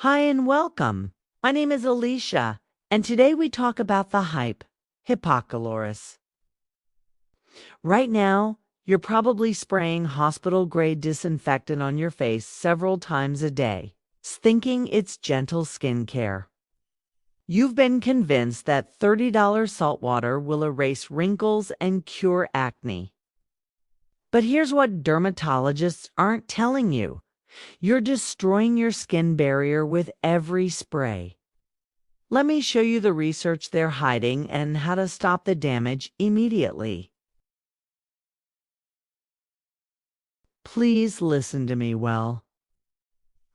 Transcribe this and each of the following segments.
Hi and welcome. My name is Alicia, and today we talk about the Hypochlorous. Right now, you're probably spraying hospital-grade disinfectant on your face several times a day, thinking it's gentle skincare. You've been convinced that $30 saltwater will erase wrinkles and cure acne. But here's what dermatologists aren't telling you. You're destroying your skin barrier with every spray. Let me show you the research they're hiding and how to stop the damage immediately. Please listen to me well.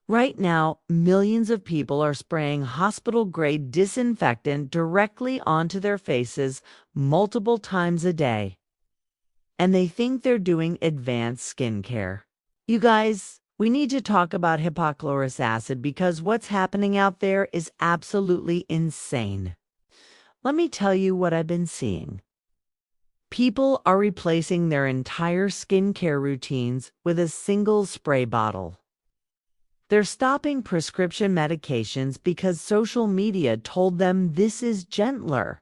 Right now, millions of people are spraying hospital-grade disinfectant directly onto their faces multiple times a day. And they think they're doing advanced skincare. You guys, we need to talk about hypochlorous acid because what's happening out there is absolutely insane. Let me tell you what I've been seeing. People are replacing their entire skincare routines with a single spray bottle. They're stopping prescription medications because social media told them this is gentler.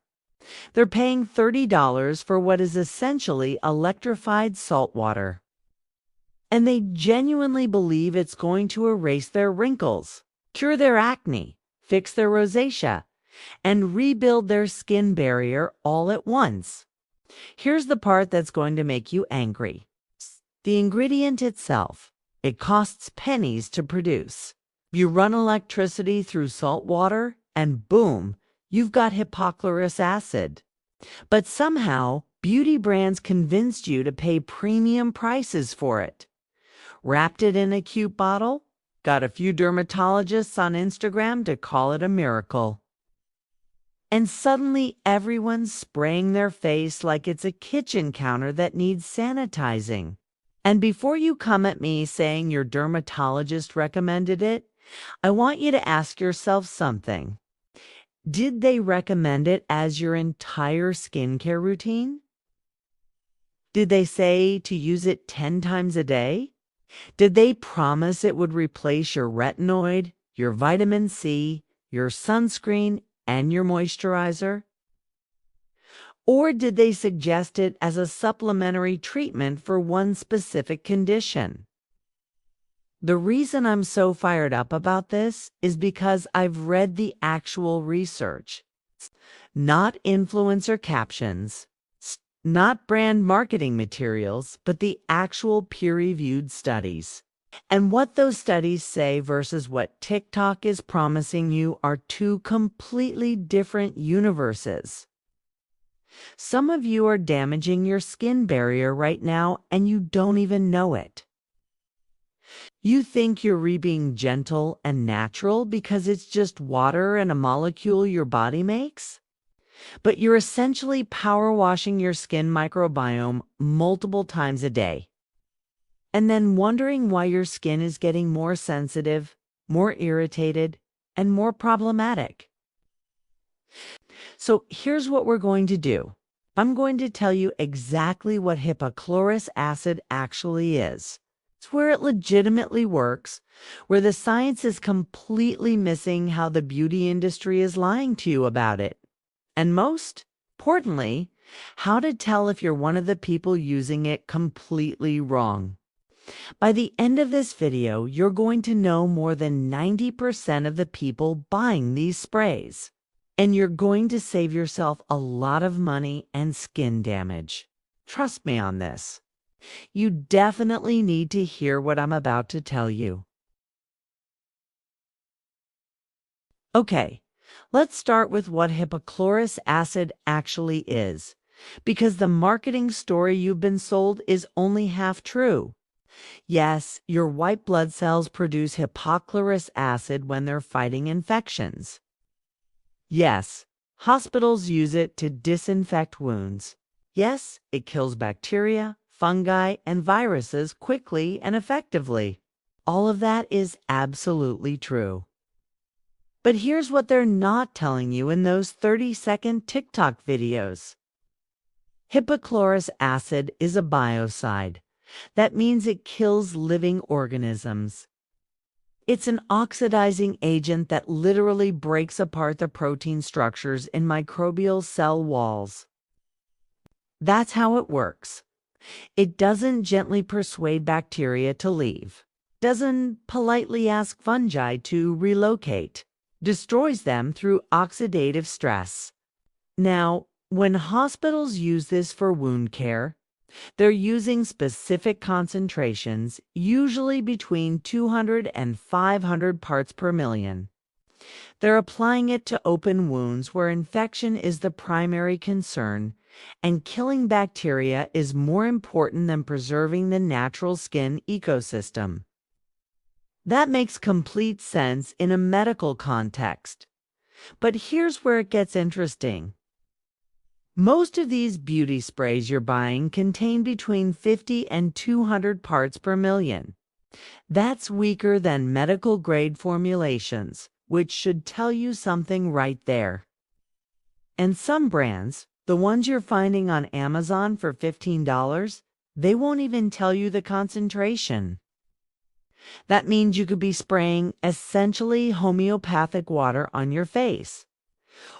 They're paying $30 for what is essentially electrified saltwater. And they genuinely believe it's going to erase their wrinkles, cure their acne, fix their rosacea, and rebuild their skin barrier all at once. Here's the part that's going to make you angry. The ingredient itself. It costs pennies to produce. You run electricity through salt water, and boom, you've got hypochlorous acid. But somehow, beauty brands convinced you to pay premium prices for it. Wrapped it in a cute bottle, got a few dermatologists on Instagram to call it a miracle. And suddenly everyone's spraying their face like it's a kitchen counter that needs sanitizing. And before you come at me saying your dermatologist recommended it, I want you to ask yourself something. Did they recommend it as your entire skincare routine? Did they say to use it 10 times a day? Did they promise it would replace your retinoid, your vitamin C, your sunscreen, and your moisturizer? Or did they suggest it as a supplementary treatment for one specific condition? The reason I'm so fired up about this is because I've read the actual research, not influencer captions, not brand marketing materials, but the actual peer-reviewed studies. And what those studies say versus what TikTok is promising you are two completely different universes. Some of you are damaging your skin barrier right now and you don't even know it. You think you're being gentle and natural because it's just water and a molecule your body makes? But you're essentially power washing your skin microbiome multiple times a day. And then wondering why your skin is getting more sensitive, more irritated, and more problematic. So here's what we're going to do. I'm going to tell you exactly what hypochlorous acid actually is. It's where it legitimately works, where the science is completely missing how the beauty industry is lying to you about it. And most importantly, how to tell if you're one of the people using it completely wrong. By the end of this video, you're going to know more than 90% of the people buying these sprays. And you're going to save yourself a lot of money and skin damage. Trust me on this. You definitely need to hear what I'm about to tell you. Okay, let's start with what hypochlorous acid actually is, because the marketing story you've been sold is only half true. Yes, your white blood cells produce hypochlorous acid when they're fighting infections. Yes, hospitals use it to disinfect wounds. Yes, it kills bacteria, fungi, and viruses quickly and effectively. All of that is absolutely true. But here's what they're not telling you in those 30-second TikTok videos. Hypochlorous acid is a biocide. That means it kills living organisms. It's an oxidizing agent that literally breaks apart the protein structures in microbial cell walls. That's how it works. It doesn't gently persuade bacteria to leave, doesn't politely ask fungi to relocate, destroys them through oxidative stress. Now, when hospitals use this for wound care, they're using specific concentrations, usually between 200 and 500 parts per million. They're applying it to open wounds where infection is the primary concern, and killing bacteria is more important than preserving the natural skin ecosystem. That makes complete sense in a medical context. But here's where it gets interesting. Most of these beauty sprays you're buying contain between 50 and 200 parts per million. That's weaker than medical-grade formulations, which should tell you something right there. And some brands, the ones you're finding on Amazon for $15, they won't even tell you the concentration. That means you could be spraying essentially homeopathic water on your face.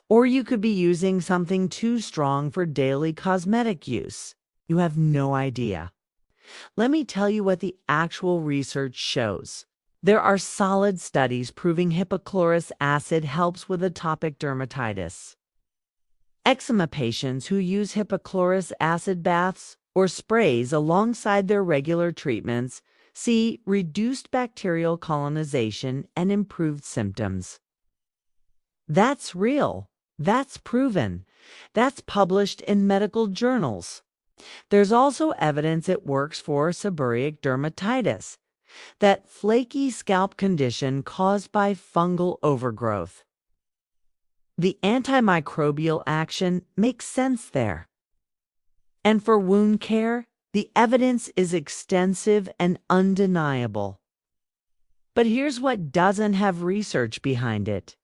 Or you could be using something too strong for daily cosmetic use. You have no idea. Let me tell you what the actual research shows. There are solid studies proving hypochlorous acid helps with atopic dermatitis. Eczema patients who use hypochlorous acid baths or sprays alongside their regular treatments see reduced bacterial colonization and improved symptoms. That's real. That's proven. That's published in medical journals. There's also evidence it works for seborrheic dermatitis, that flaky scalp condition caused by fungal overgrowth. The antimicrobial action makes sense there. And for wound care, the evidence is extensive and undeniable. But here's what doesn't have research behind it.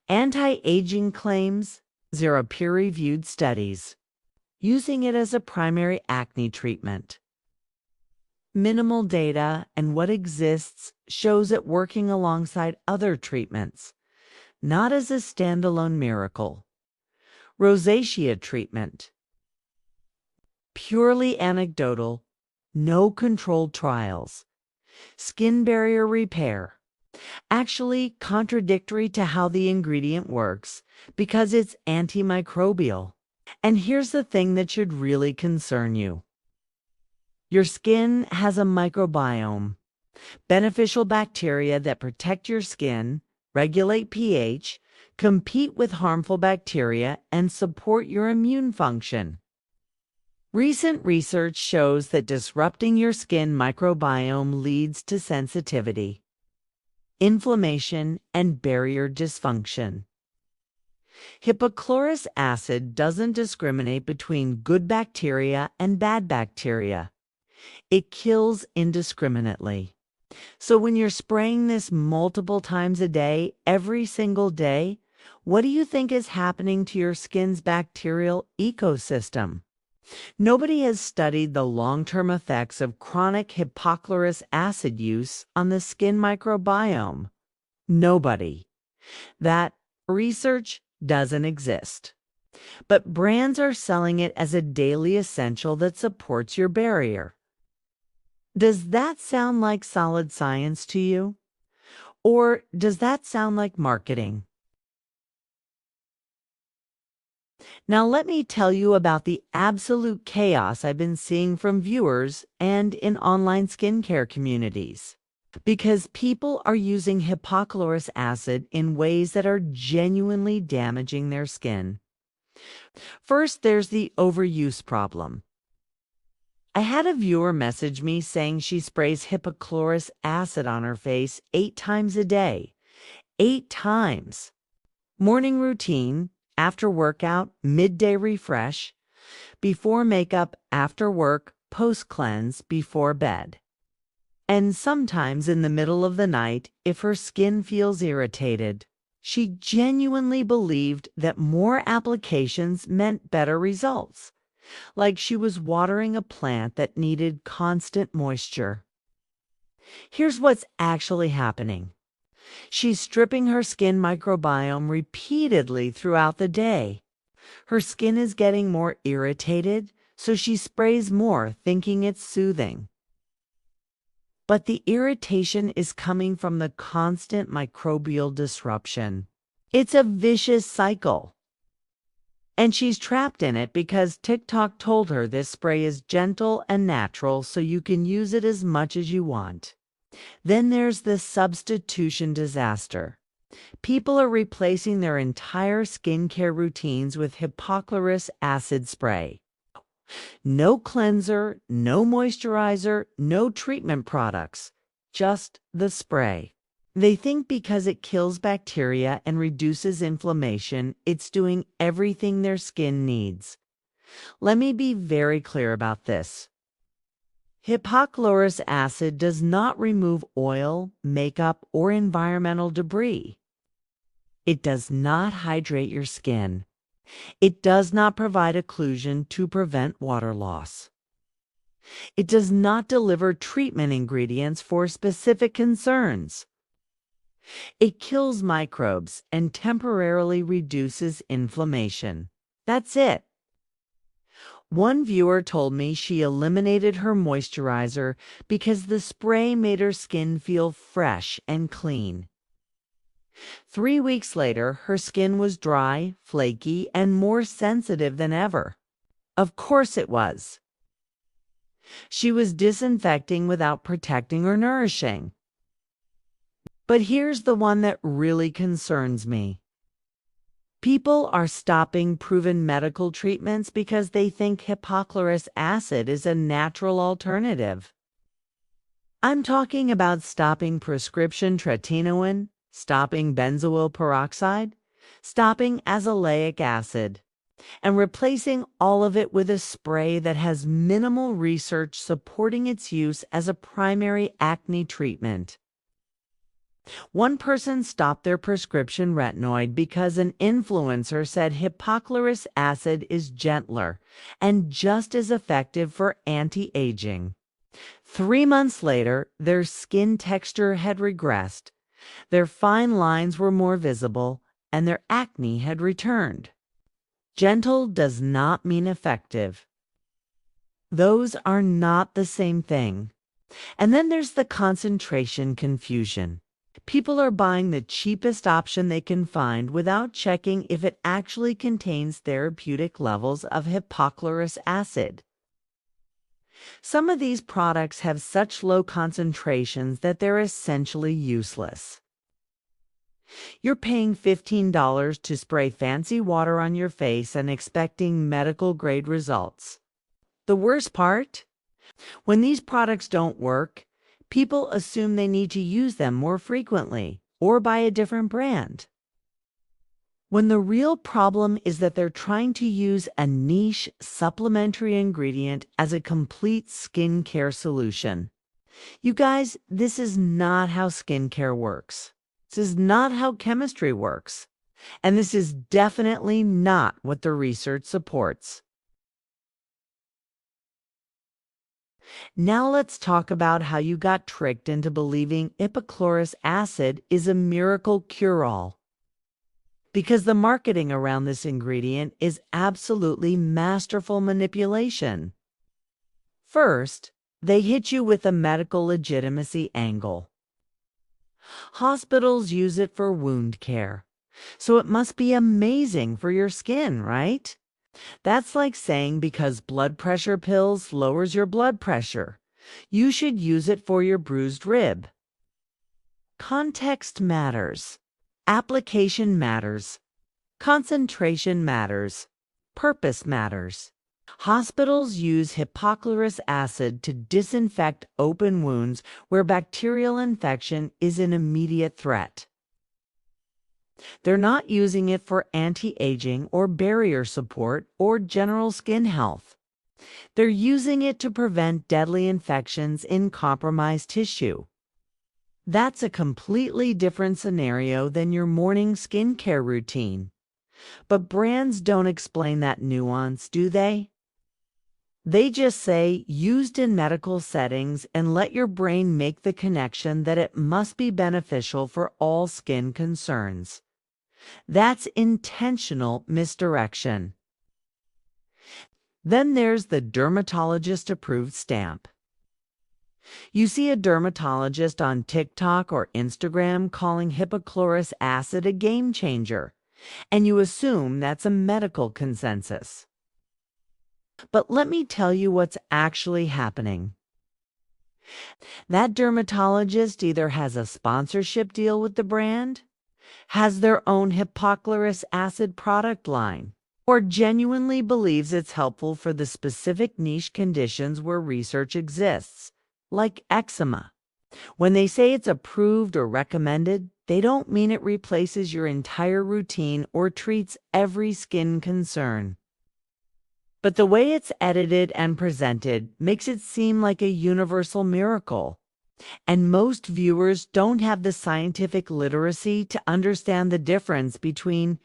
Anti-aging claims, 0 peer-reviewed studies. Using it as a primary acne treatment. Minimal data and what exists shows it working alongside other treatments, not as a standalone miracle. Rosacea treatment. Purely anecdotal, no controlled trials. Skin barrier repair. Actually contradictory to how the ingredient works because it's antimicrobial. And here's the thing that should really concern you. Your skin has a microbiome, beneficial bacteria that protect your skin, regulate pH, compete with harmful bacteria, and support your immune function. Recent research shows that disrupting your skin microbiome leads to sensitivity, inflammation, and barrier dysfunction. Hypochlorous acid doesn't discriminate between good bacteria and bad bacteria. It kills indiscriminately. So when you're spraying this multiple times a day, every single day, what do you think is happening to your skin's bacterial ecosystem? Nobody has studied the long-term effects of chronic hypochlorous acid use on the skin microbiome. Nobody. That research doesn't exist. But brands are selling it as a daily essential that supports your barrier. Does that sound like solid science to you? Or does that sound like marketing? Now let me tell you about the absolute chaos I've been seeing from viewers and in online skincare communities. Because people are using hypochlorous acid in ways that are genuinely damaging their skin. First, there's the overuse problem. I had a viewer message me saying she sprays hypochlorous acid on her face 8 times a day. 8 times. Morning routine, after workout, midday refresh, before makeup, after work, post-cleanse, before bed. And sometimes in the middle of the night if her skin feels irritated. She genuinely believed that more applications meant better results, like she was watering a plant that needed constant moisture. Here's what's actually happening. She's stripping her skin microbiome repeatedly throughout the day. Her skin is getting more irritated, so she sprays more, thinking it's soothing. But the irritation is coming from the constant microbial disruption. It's a vicious cycle. And she's trapped in it because TikTok told her this spray is gentle and natural, so you can use it as much as you want. Then there's the substitution disaster. People are replacing their entire skincare routines with hypochlorous acid spray. No cleanser, no moisturizer, no treatment products, just the spray. They think because it kills bacteria and reduces inflammation, it's doing everything their skin needs. Let me be very clear about this. Hypochlorous acid does not remove oil, makeup, or environmental debris. It does not hydrate your skin. It does not provide occlusion to prevent water loss. It does not deliver treatment ingredients for specific concerns. It kills microbes and temporarily reduces inflammation. That's it. One viewer told me she eliminated her moisturizer because the spray made her skin feel fresh and clean. 3 weeks later, her skin was dry, flaky, and more sensitive than ever. Of course it was. She was disinfecting without protecting or nourishing. But here's the one that really concerns me. People are stopping proven medical treatments because they think hypochlorous acid is a natural alternative. I'm talking about stopping prescription tretinoin, stopping benzoyl peroxide, stopping azelaic acid, and replacing all of it with a spray that has minimal research supporting its use as a primary acne treatment. One person stopped their prescription retinoid because an influencer said hypochlorous acid is gentler and just as effective for anti-aging. 3 months later, their skin texture had regressed, their fine lines were more visible, and their acne had returned. Gentle does not mean effective. Those are not the same thing. And then there's the concentration confusion. People are buying the cheapest option they can find without checking if it actually contains therapeutic levels of hypochlorous acid. Some of these products have such low concentrations that they're essentially useless. You're paying $15 to spray fancy water on your face and expecting medical-grade results. The worst part? When these products don't work, people assume they need to use them more frequently or buy a different brand. When the real problem is that they're trying to use a niche supplementary ingredient as a complete skincare solution. You guys, this is not how skincare works. This is not how chemistry works. And this is definitely not what the research supports. Now let's talk about how you got tricked into believing hypochlorous acid is a miracle cure-all. Because the marketing around this ingredient is absolutely masterful manipulation. First, they hit you with a medical legitimacy angle. Hospitals use it for wound care, so it must be amazing for your skin, right? That's like saying because blood pressure pills lowers your blood pressure, you should use it for your bruised rib. Context matters. Application matters. Concentration matters. Purpose matters. Hospitals use hypochlorous acid to disinfect open wounds where bacterial infection is an immediate threat. They're not using it for anti-aging or barrier support or general skin health. They're using it to prevent deadly infections in compromised tissue. That's a completely different scenario than your morning skincare routine. But brands don't explain that nuance, do they? They just say used in medical settings and let your brain make the connection that it must be beneficial for all skin concerns. That's intentional misdirection. Then there's the dermatologist-approved stamp. You see a dermatologist on TikTok or Instagram calling hypochlorous acid a game changer, and you assume that's a medical consensus. But let me tell you what's actually happening. That dermatologist either has a sponsorship deal with the brand, has their own hypochlorous acid product line, or genuinely believes it's helpful for the specific niche conditions where research exists, like eczema. When they say it's approved or recommended, they don't mean it replaces your entire routine or treats every skin concern. But the way it's edited and presented makes it seem like a universal miracle. And most viewers don't have the scientific literacy to understand the difference between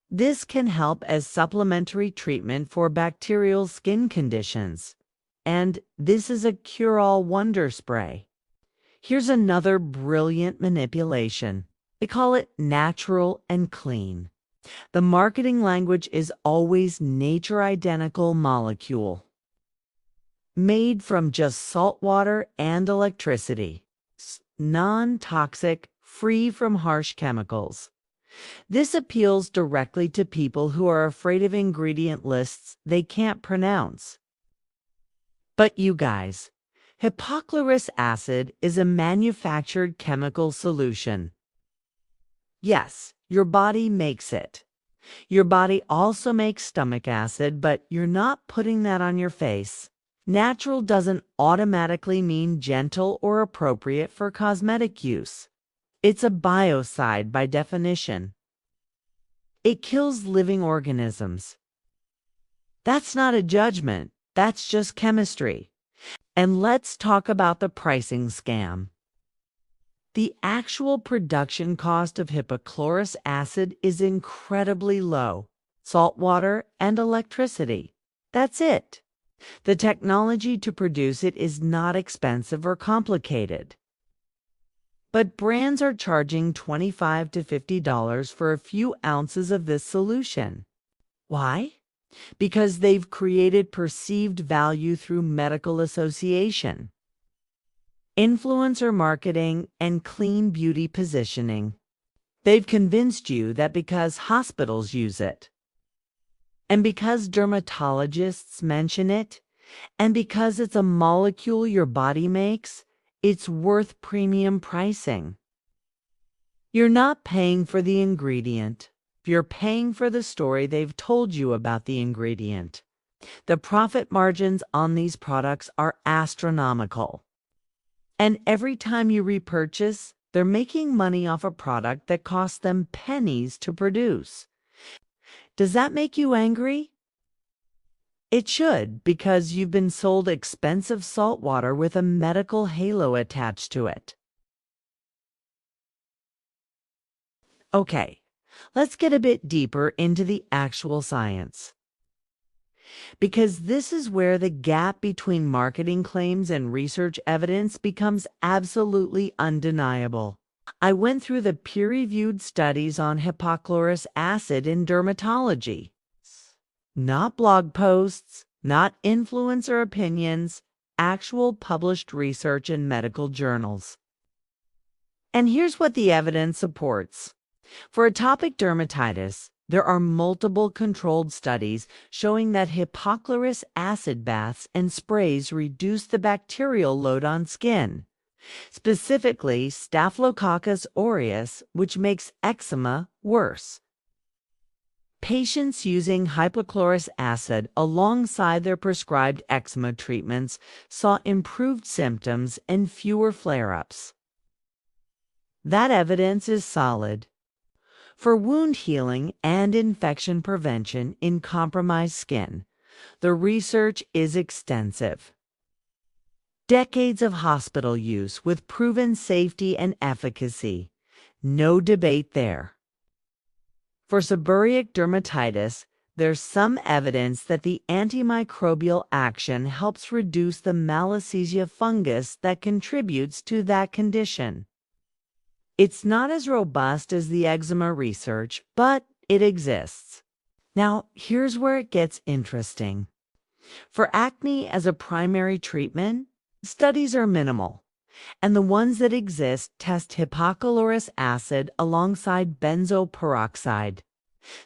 this can help as supplementary treatment for bacterial skin conditions, and this is a cure-all wonder spray. Here's another brilliant manipulation. They call it natural and clean. The marketing language is always nature-identical molecule, made from just salt water and electricity, non-toxic, free from harsh chemicals. This appeals directly to people who are afraid of ingredient lists they can't pronounce. But you guys, hypochlorous acid is a manufactured chemical solution. Yes, your body makes it. Your body also makes stomach acid, but you're not putting that on your face. Natural doesn't automatically mean gentle or appropriate for cosmetic use. It's a biocide by definition. It kills living organisms. That's not a judgment, that's just chemistry. And let's talk about the pricing scam. The actual production cost of hypochlorous acid is incredibly low. Salt water and electricity. That's it. The technology to produce it is not expensive or complicated. But brands are charging $25 to $50 for a few ounces of this solution. Why? Because they've created perceived value through medical association, influencer marketing, and clean beauty positioning. They've convinced you that because hospitals use it, and because dermatologists mention it, and because it's a molecule your body makes, it's worth premium pricing. You're not paying for the ingredient. You're paying for the story they've told you about the ingredient. The profit margins on these products are astronomical. And every time you repurchase, they're making money off a product that costs them pennies to produce. Does that make you angry? It should, because you've been sold expensive salt water with a medical halo attached to it. Okay, let's get a bit deeper into the actual science. Because this is where the gap between marketing claims and research evidence becomes absolutely undeniable. I went through the peer-reviewed studies on hypochlorous acid in dermatology. Not blog posts, not influencer opinions, actual published research in medical journals. And here's what the evidence supports. For atopic dermatitis, there are multiple controlled studies showing that hypochlorous acid baths and sprays reduce the bacterial load on skin, specifically Staphylococcus aureus, which makes eczema worse. Patients using hypochlorous acid alongside their prescribed eczema treatments saw improved symptoms and fewer flare-ups. That evidence is solid. For wound healing and infection prevention in compromised skin, the research is extensive. Decades of hospital use with proven safety and efficacy. No debate there. For seborrheic dermatitis, There's some evidence that the antimicrobial action helps reduce the Malassezia fungus that contributes to that condition. It's not as robust as the eczema research, but it exists. Now, here's where it gets interesting. For acne as a primary treatment, studies are minimal, and the ones that exist test hypochlorous acid alongside benzoyl peroxide,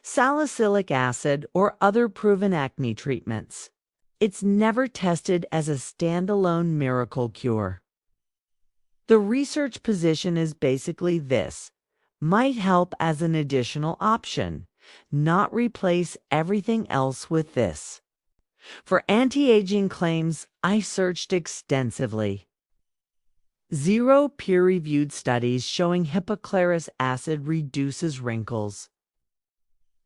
salicylic acid, or other proven acne treatments. It's never tested as a standalone miracle cure. The research position is basically this: might help as an additional option, not replace everything else with this. For anti-aging claims, I searched extensively. 0 peer-reviewed studies showing hypochlorous acid reduces wrinkles,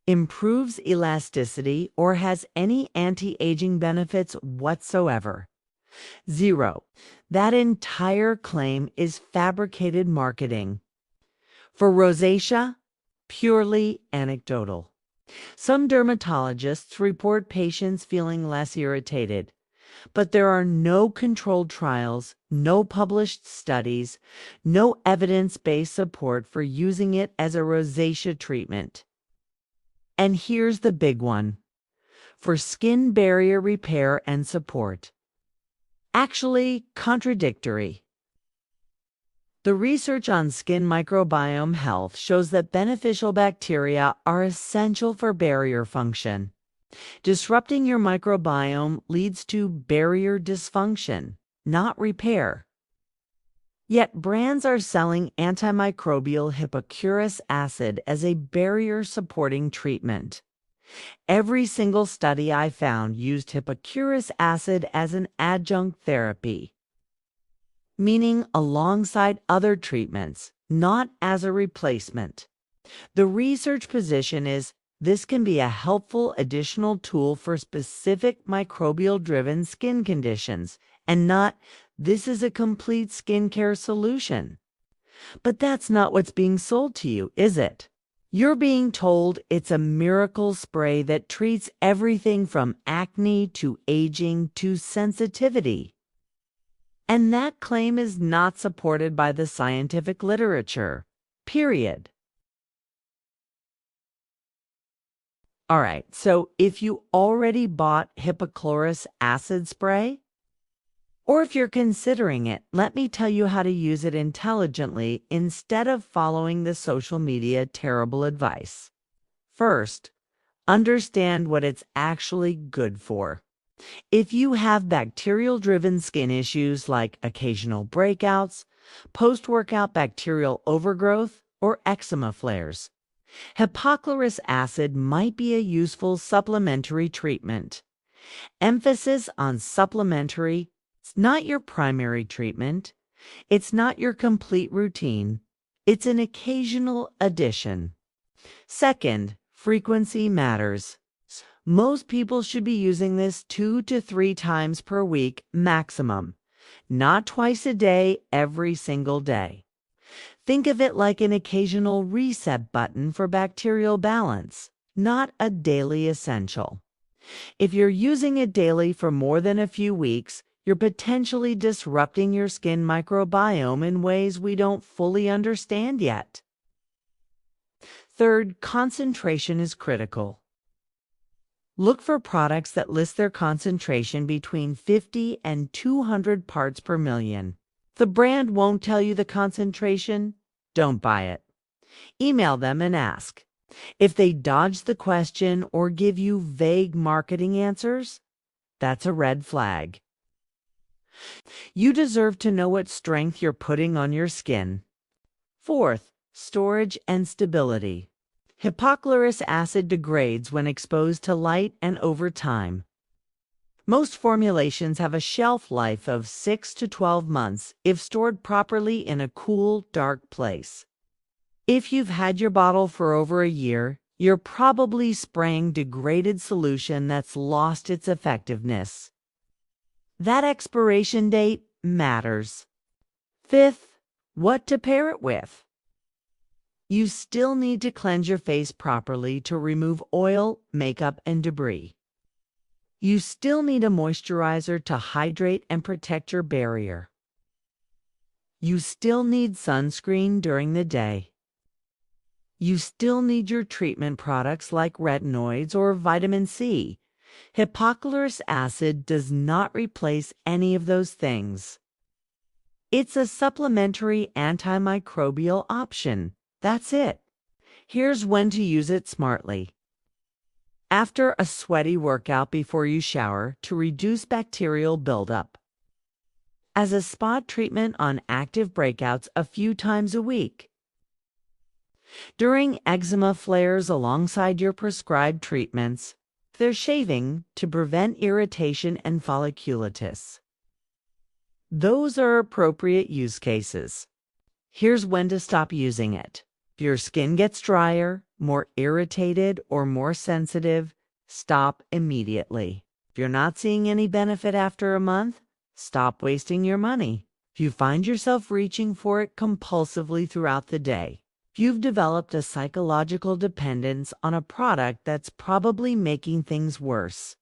improves elasticity, or has any anti-aging benefits whatsoever. 0. That entire claim is fabricated marketing. For rosacea, purely anecdotal. Some dermatologists report patients feeling less irritated, but there are no controlled trials, no published studies, no evidence-based support for using it as a rosacea treatment. And here's the big one: for skin barrier repair and support. Actually, contradictory. The research on skin microbiome health shows that beneficial bacteria are essential for barrier function. Disrupting your microbiome leads to barrier dysfunction, not repair. Yet brands are selling antimicrobial hypochlorous acid as a barrier-supporting treatment. Every single study I found used hypochlorous acid as an adjunct therapy, meaning alongside other treatments, not as a replacement. The research position is this can be a helpful additional tool for specific microbial-driven skin conditions, and not this is a complete skincare solution. But that's not what's being sold to you, is it? You're being told it's a miracle spray that treats everything from acne to aging to sensitivity. And that claim is not supported by the scientific literature, period. All right, so if you already bought hypochlorous acid spray, or if you're considering it, let me tell you how to use it intelligently instead of following the social media terrible advice. First, understand what it's actually good for. If you have bacterial-driven skin issues like occasional breakouts, post-workout bacterial overgrowth, or eczema flares, hypochlorous acid might be a useful supplementary treatment. Emphasis on supplementary. It's not your primary treatment. It's not your complete routine. It's an occasional addition. Second, frequency matters. Most people should be using this 2 to 3 times per week maximum, not twice a day every single day. Think of it like an occasional reset button for bacterial balance, not a daily essential. If you're using it daily for more than a few weeks, you're potentially disrupting your skin microbiome in ways we don't fully understand yet. Third, concentration is critical. Look for products that list their concentration between 50 and 200 parts per million. If the brand won't tell you the concentration, don't buy it. Email them and ask. If they dodge the question or give you vague marketing answers, that's a red flag. You deserve to know what strength you're putting on your skin. Fourth, storage and stability. Hypochlorous acid degrades when exposed to light and over time. Most formulations have a shelf life of 6 to 12 months if stored properly in a cool, dark place. If you've had your bottle for over a year, you're probably spraying degraded solution that's lost its effectiveness. That expiration date matters. Fifth, what to pair it with. You still need to cleanse your face properly to remove oil, makeup, and debris. You still need a moisturizer to hydrate and protect your barrier. You still need sunscreen during the day. You still need your treatment products like retinoids or vitamin C. Hypochlorous acid does not replace any of those things. It's a supplementary antimicrobial option. That's it. Here's when to use it smartly. After a sweaty workout before you shower to reduce bacterial buildup. As a spot treatment on active breakouts a few times a week. During eczema flares alongside your prescribed treatments. They're shaving to prevent irritation and folliculitis. Those are appropriate use cases. Here's when to stop using it. If your skin gets drier, more irritated, or more sensitive, stop immediately. If you're not seeing any benefit after a month, stop wasting your money. If you find yourself reaching for it compulsively throughout the day, if you've developed a psychological dependence on a product that's probably making things worse.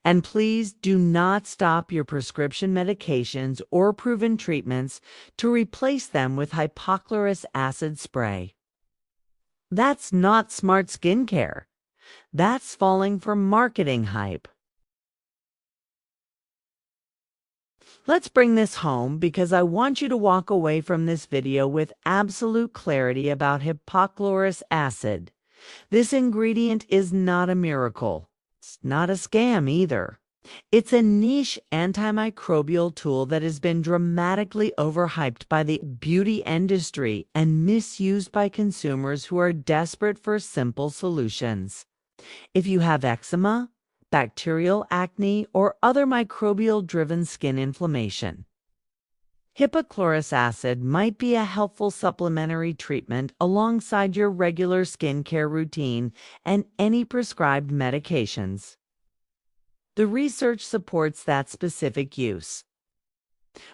And please do not stop your prescription medications or proven treatments to replace them with hypochlorous acid spray. That's not smart skincare. That's falling for marketing hype. Let's bring this home because I want you to walk away from this video with absolute clarity about hypochlorous acid. This ingredient is not a miracle. It's not a scam either. It's a niche antimicrobial tool that has been dramatically overhyped by the beauty industry and misused by consumers who are desperate for simple solutions. If you have eczema, bacterial acne, or other microbial-driven skin inflammation, hypochlorous acid might be a helpful supplementary treatment alongside your regular skincare routine and any prescribed medications. The research supports that specific use.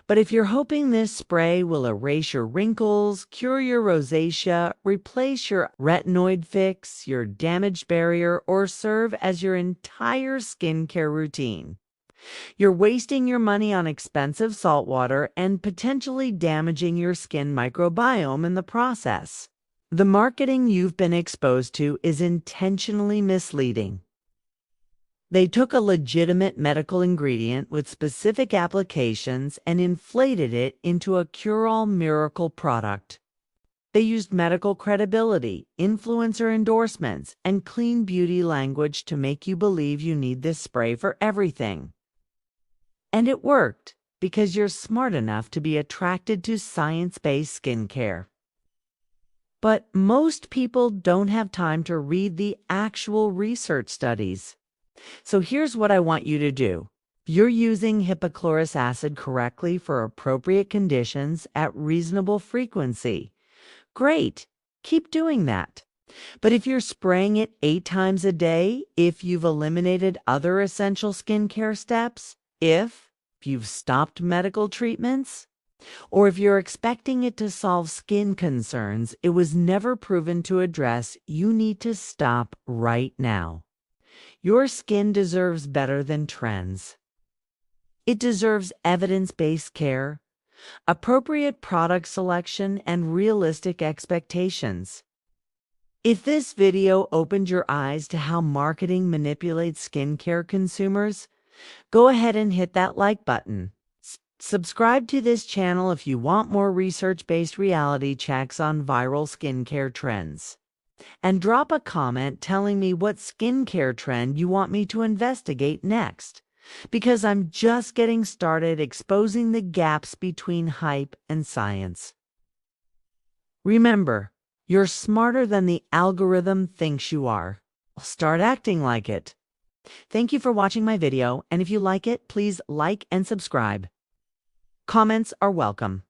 But if you're hoping this spray will erase your wrinkles, cure your rosacea, replace your retinoid fix, your damaged barrier, or serve as your entire skincare routine, you're wasting your money on expensive saltwater and potentially damaging your skin microbiome in the process. The marketing you've been exposed to is intentionally misleading. They took a legitimate medical ingredient with specific applications and inflated it into a cure-all miracle product. They used medical credibility, influencer endorsements, and clean beauty language to make you believe you need this spray for everything. And it worked because you're smart enough to be attracted to science-based skincare. But most people don't have time to read the actual research studies. So here's what I want you to do. If you're using hypochlorous acid correctly for appropriate conditions at reasonable frequency, great, keep doing that. But if you're spraying it 8 times a day, if you've eliminated other essential skincare steps, if you've stopped medical treatments, or if you're expecting it to solve skin concerns it was never proven to address, you need to stop right now. Your skin deserves better than trends. It deserves evidence-based care, appropriate product selection, and realistic expectations. If this video opened your eyes to how marketing manipulates skincare consumers, go ahead and hit that like button. Subscribe to this channel if you want more research-based reality checks on viral skincare trends. And drop a comment telling me what skincare trend you want me to investigate next, because I'm just getting started exposing the gaps between hype and science. Remember, you're smarter than the algorithm thinks you are. Start acting like it. Thank you for watching my video, and if you like it, please like and subscribe. Comments are welcome.